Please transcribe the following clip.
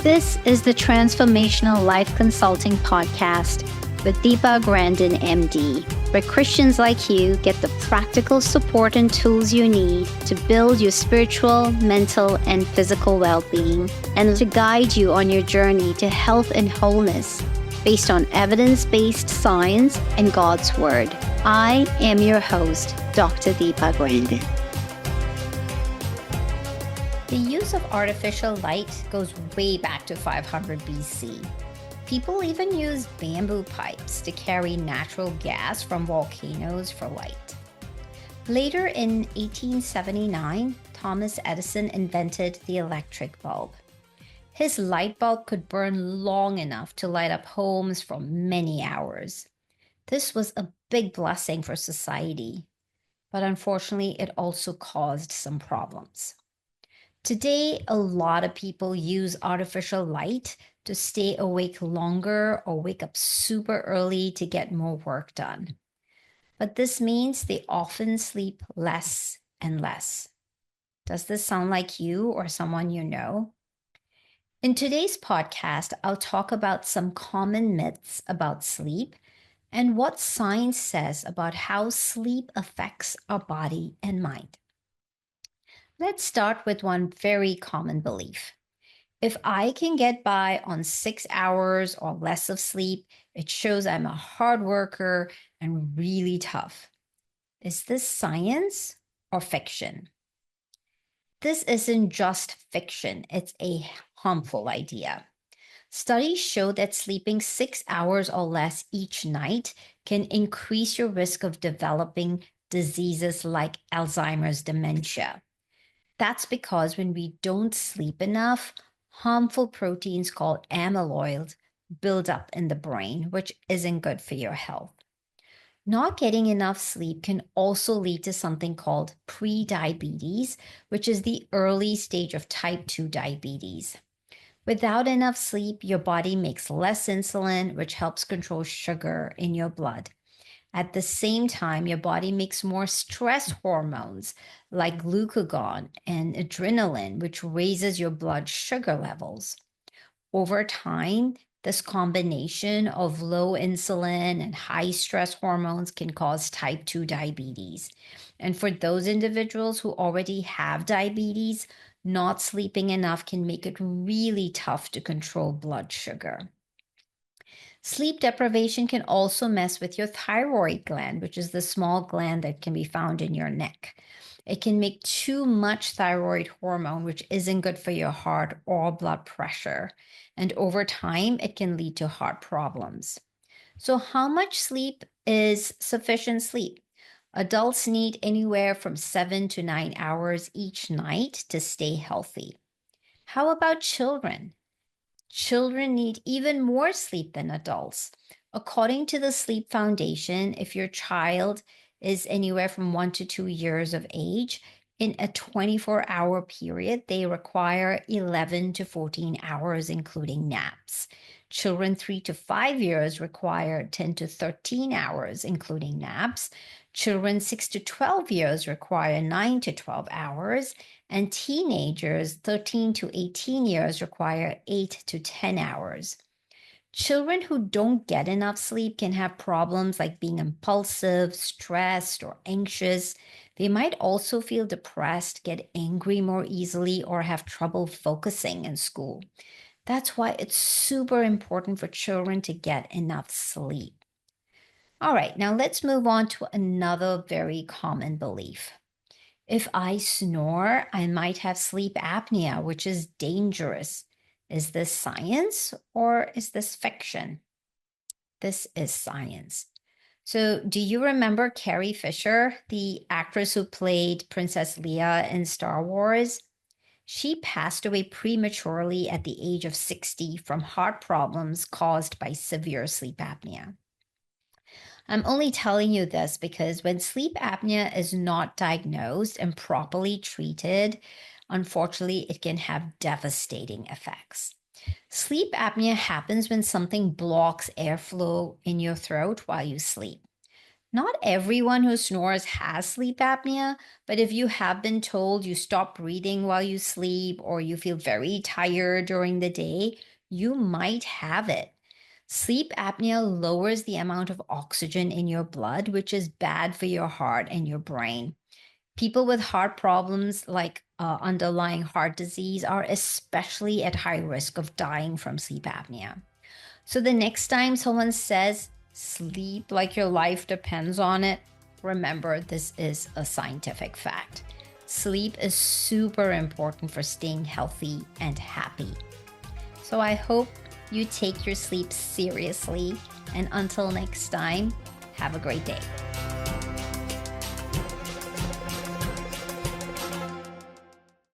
This is the Transformational Life Consulting Podcast with Deepa Grandin, MD, where Christians like you get the practical support and tools you need to build your spiritual, mental, and physical well-being, and to guide you on your journey to health and wholeness based on evidence-based science and God's Word. I am your host, Dr. Deepa Grandin. The use of artificial light goes way back to 500 BC. People even used bamboo pipes to carry natural gas from volcanoes for light. Later in 1879, Thomas Edison invented the electric bulb. His light bulb could burn long enough to light up homes for many hours. This was a big blessing for society, but unfortunately, it also caused some problems. Today, a lot of people use artificial light to stay awake longer or wake up super early to get more work done. But this means they often sleep less and less. Does this sound like you or someone you know? In today's podcast, I'll talk about some common myths about sleep and what science says about how sleep affects our body and mind. Let's start with one very common belief. If I can get by on 6 hours or less of sleep, it shows I'm a hard worker and really tough. Is this science or fiction? This isn't just fiction, it's a harmful idea. Studies show that sleeping 6 hours or less each night can increase your risk of developing diseases like Alzheimer's dementia. That's because when we don't sleep enough, harmful proteins called amyloid build up in the brain, which isn't good for your health. Not getting enough sleep can also lead to something called prediabetes, which is the early stage of type 2 diabetes. Without enough sleep, your body makes less insulin, which helps control sugar in your blood. At the same time, your body makes more stress hormones like glucagon and adrenaline, which raises your blood sugar levels. Over time, this combination of low insulin and high stress hormones can cause type 2 diabetes. And for those individuals who already have diabetes, not sleeping enough can make it really tough to control blood sugar. Sleep deprivation can also mess with your thyroid gland, which is the small gland that can be found in your neck. It can make too much thyroid hormone, which isn't good for your heart or blood pressure. And over time, it can lead to heart problems. So, how much sleep is sufficient sleep? Adults need anywhere from 7 to 9 hours each night to stay healthy. How about children? Children need even more sleep than adults. According to the Sleep Foundation, if your child is anywhere from 1 to 2 years of age, in a 24-hour period, they require 11 to 14 hours, including naps. Children 3 to 5 years require 10 to 13 hours, including naps. Children 6 to 12 years require 9 to 12 hours, and teenagers 13 to 18 years require 8 to 10 hours. Children who don't get enough sleep can have problems like being impulsive, stressed, or anxious. They might also feel depressed, get angry more easily, or have trouble focusing in school. That's why it's super important for children to get enough sleep. All right, now let's move on to another very common belief. If I snore, I might have sleep apnea, which is dangerous. Is this science or is this fiction? This is science. So, do you remember Carrie Fisher, the actress who played Princess Leia in Star Wars? She passed away prematurely at the age of 60 from heart problems caused by severe sleep apnea. I'm only telling you this because when sleep apnea is not diagnosed and properly treated, unfortunately, it can have devastating effects. Sleep apnea happens when something blocks airflow in your throat while you sleep. Not everyone who snores has sleep apnea, but if you have been told you stop breathing while you sleep or you feel very tired during the day, you might have it. Sleep apnea lowers the amount of oxygen in your blood, which is bad for your heart and your brain. People with heart problems like underlying heart disease are especially at high risk of dying from sleep apnea. So the next time someone says sleep like your life depends on it, remember this is a scientific fact. Sleep is super important for staying healthy and happy. So I hope you take your sleep seriously. And until next time, have a great day.